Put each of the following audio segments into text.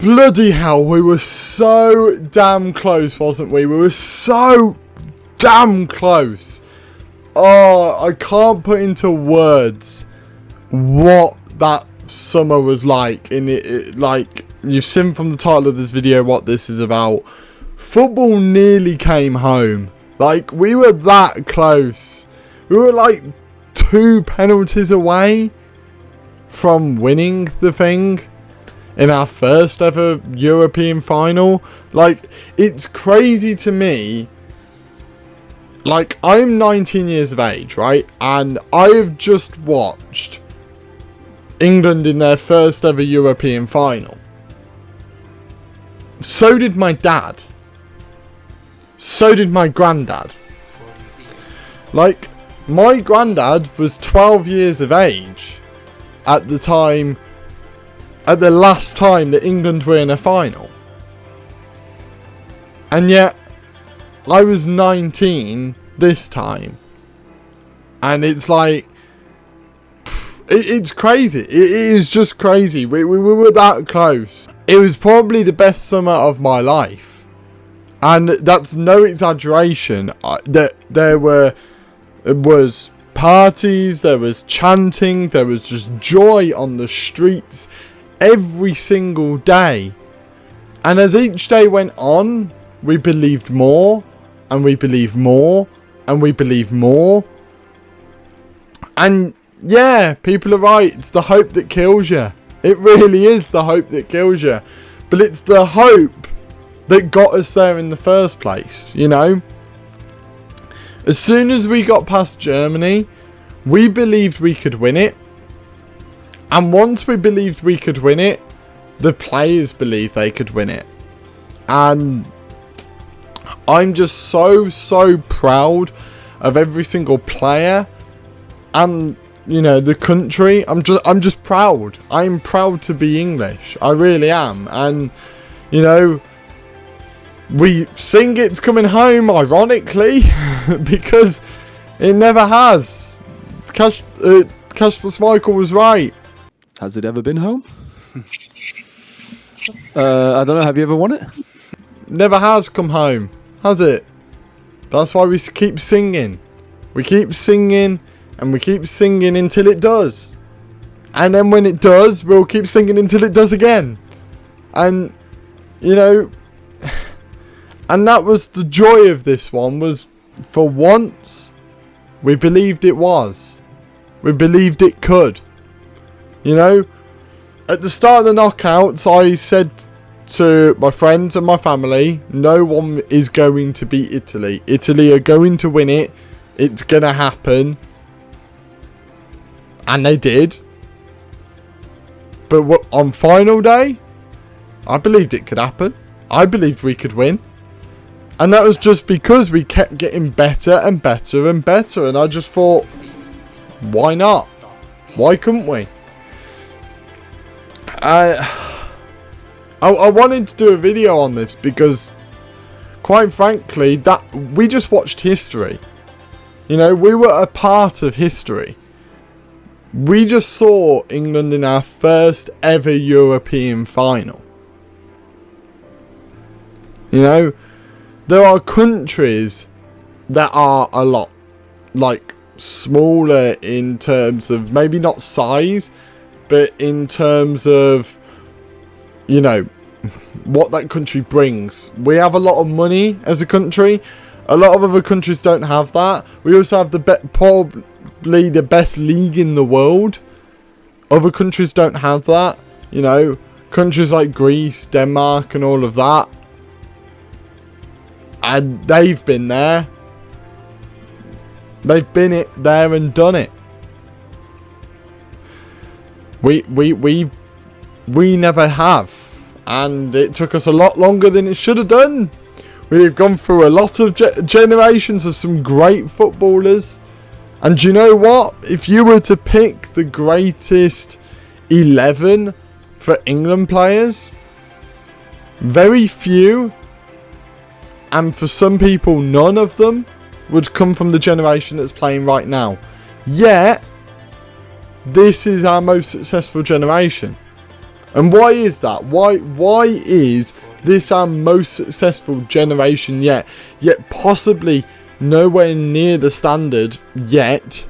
Bloody hell, we were so damn close, wasn't we? We were so damn close. Oh, I can't put into words what that summer was like. Like, you've seen from the title of this video what this is about. Football nearly came home. Like, we were that close. We were like 2 penalties away from winning the thing in our first ever European final. Like, it's crazy to me. Like, I'm 19 years of age, right? And I've just watched England in their first ever European final. So did my dad. So did my granddad. Like, my granddad was 12 years of age at the time, at the last time that England were in a final. And yet, I was 19 this time. And it's like, it's crazy. It is just crazy. We were that close. It was probably the best summer of my life. And that's no exaggeration. There was parties, there was chanting, there was just joy on the streets every single day. And as each day went on, we believed more, and we believed more, and we believed more. And yeah, people are right, it's the hope that kills you. It really is the hope that kills you. But it's the hope that got us there in the first place, you know. As soon as we got past Germany, we believed we could win it. And once we believed we could win it, the players believed they could win it. And I'm just so proud of every single player and, you know, the country. I'm just proud. I'm proud to be English. I really am. And, you know, we sing it's coming home, ironically, because it never has. Kasper Schmeichel was right. Has it ever been home? I don't know. Have you ever won it? Never has come home, has it? That's why we keep singing. We keep singing and we keep singing until it does. And then when it does, we'll keep singing until it does again. And, you know, and that was the joy of this one, was for once we believed it was. We believed it could. You know, at the start of the knockouts, I said to my friends and my family, no one is going to beat Italy. Italy are going to win it. It's going to happen. And they did. But on final day, I believed it could happen. I believed we could win. And that was just because we kept getting better and better and better. And I just thought, why not? Why couldn't we? I wanted to do a video on this because, quite frankly, that we just watched history. You know, we were a part of history. We just saw England in our first ever European final. You know, there are countries that are a lot, like, smaller in terms of, maybe not size, but in terms of, you know, what that country brings. We have a lot of money as a country. A lot of other countries don't have that. We also have probably the best league in the world. Other countries don't have that. You know, countries like Greece, Denmark and all of that. And they've been there. They've been there and done it. We never have. And it took us a lot longer than it should have done. We've gone through a lot of generations of some great footballers. And do you know what? If you were to pick the greatest 11 for England players, very few, and for some people none of them, would come from the generation that's playing right now. Yet, this is our most successful generation. And why is that? Why is this our most successful generation yet possibly nowhere near the standard yet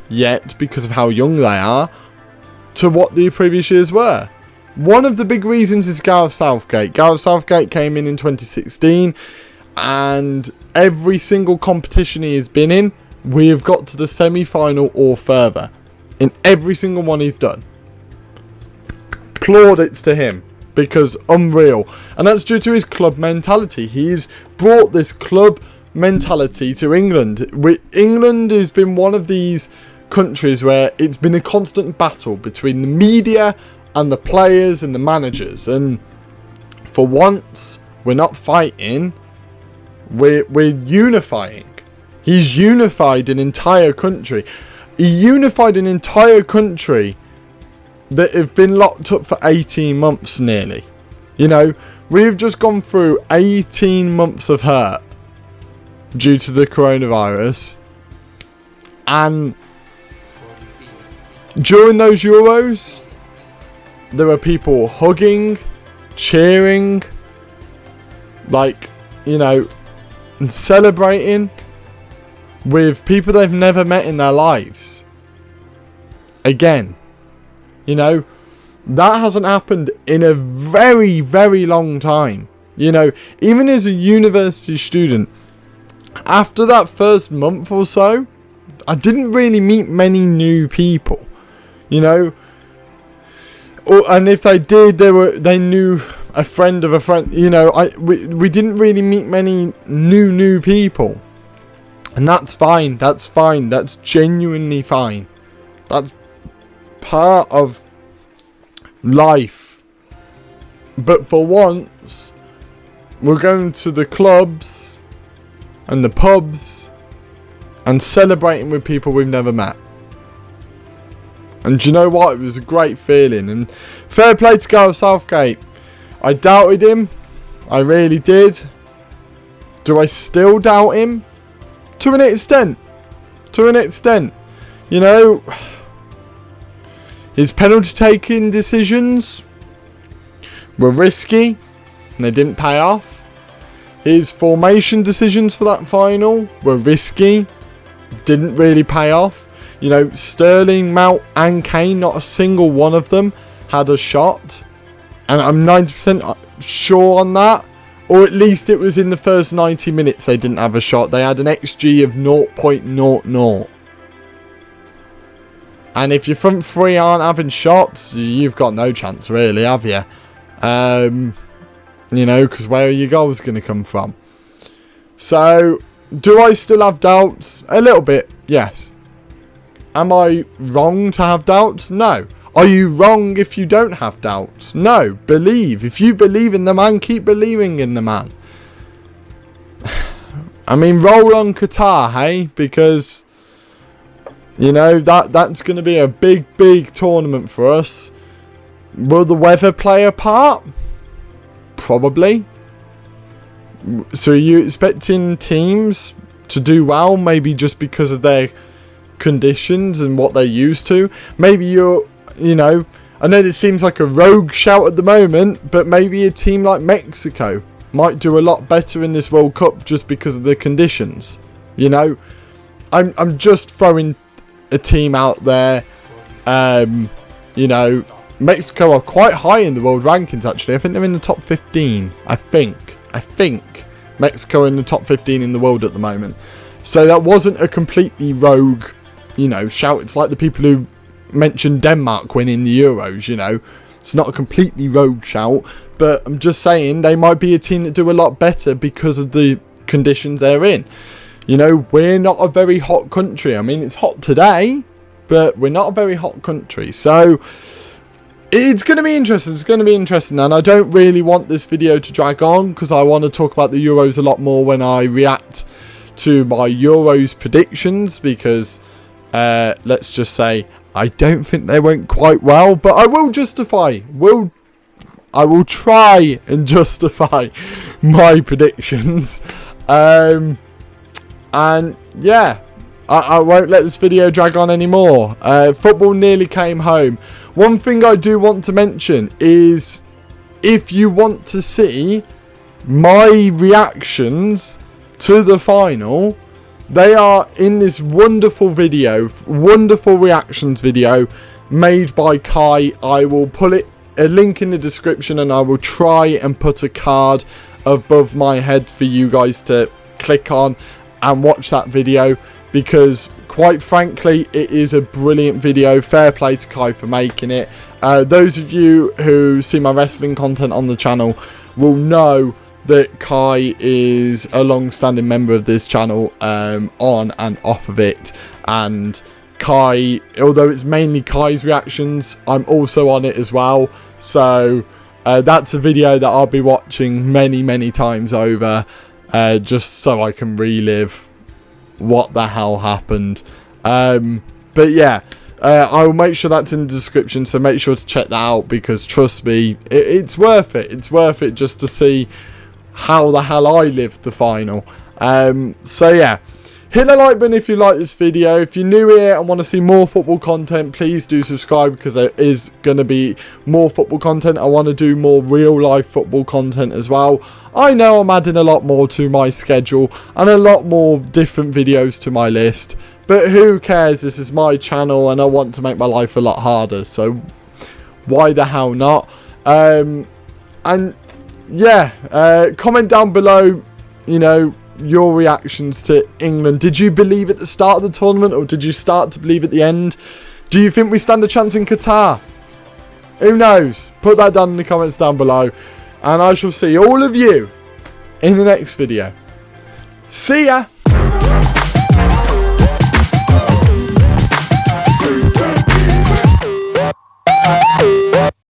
because of how young they are to what the previous years were? One of the big reasons is Gareth Southgate. Gareth Southgate came in 2016, and every single competition he has been in, we have got to the semi-final or further. In every single one he's done. Plaudits to him, because unreal. And that's due to his club mentality. He's brought this club mentality to England. England has been one of these countries where it's been a constant battle between the media and the players and the managers, and for once we're not fighting, we're unifying. He's unified an entire country. He unified an entire country that have been locked up for 18 months nearly. You know, we've just gone through 18 months of hurt due to the coronavirus, and during those Euros there were people hugging, cheering, like, you know, and celebrating with people they've never met in their lives. Again, you know, that hasn't happened in a very, very long time. You know, even as a university student, after that first month or so, I didn't really meet many new people. You know, and if they did, they knew a friend of a friend. You know, we didn't really meet many new people, and that's fine. That's fine. That's genuinely fine. That's part of life. But for once, we're going to the clubs and the pubs and celebrating with people we've never met. And do you know what? It was a great feeling. And fair play to Gareth Southgate. I doubted him. I really did. Do I still doubt him? To an extent. To an extent. You know, his penalty taking decisions were risky and they didn't pay off. His formation decisions for that final were risky. Didn't really pay off. You know, Sterling, Mount and Kane, not a single one of them had a shot. And I'm 90% sure on that. Or at least it was in the first 90 minutes they didn't have a shot. They had an XG of 0.00. And if your front three aren't having shots, you've got no chance really, have you? You know, because where are your goals going to come from? So, do I still have doubts? A little bit, yes. Am I wrong to have doubts? No. Are you wrong if you don't have doubts? No. Believe. If you believe in the man, keep believing in the man. I mean, roll on Qatar, hey? Because, you know, that's going to be a big tournament for us. Will the weather play a part? Probably. So are you expecting teams to do well, maybe just because of their conditions and what they're used to? Maybe you know, I know this seems like a rogue shout at the moment, but maybe a team like Mexico might do a lot better in this World Cup just because of the conditions. You know, I'm just throwing a team out there. You know, Mexico are quite high in the world rankings actually. I think they're in the top 15. I think Mexico are in the top 15 in the world at the moment. So that wasn't a completely rogue, you know, shout. It's like the people who mentioned Denmark winning the Euros, you know. It's not a completely rogue shout, but I'm just saying they might be a team that do a lot better because of the conditions they're in. You know, we're not a very hot country. I mean, it's hot today, but we're not a very hot country. So it's going to be interesting. It's going to be interesting. And I don't really want this video to drag on because I want to talk about the Euros a lot more when I react to my Euros predictions, because let's just say I don't think they went quite well, but I will I will try and justify my predictions. And yeah, I won't let this video drag on anymore. Football nearly came home. One thing I do want to mention is if you want to see my reactions to the final, they are in this wonderful video, wonderful reactions video made by Kai. I will put a link in the description, and I will try and put a card above my head for you guys to click on and watch that video, because quite frankly it is a brilliant video. Fair play to Kai for making it. Those of you who see my wrestling content on the channel will know that Kai is a long-standing member of this channel, on and off of it. And Kai, although it's mainly Kai's reactions, I'm also on it as well. So that's a video that I'll be watching many times over, just so I can relive what the hell happened. But yeah, I will make sure that's in the description, so make sure to check that out, because trust me, it's worth it. It's worth it just to see how the hell I lived the final. So yeah, hit the like button if you like this video. If you're new here and want to see more football content, please do subscribe, because there is going to be more football content. I want to do more real life football content as well. I know I'm adding a lot more to my schedule and a lot more different videos to my list, but who cares? This is my channel and I want to make my life a lot harder, so why the hell not? And yeah, comment down below, you know, your reactions to England. Did you believe at the start of the tournament, or did you start to believe at the end? Do you think we stand a chance in Qatar? Who knows? Put that down in the comments down below, and I shall see all of you in the next video. See ya!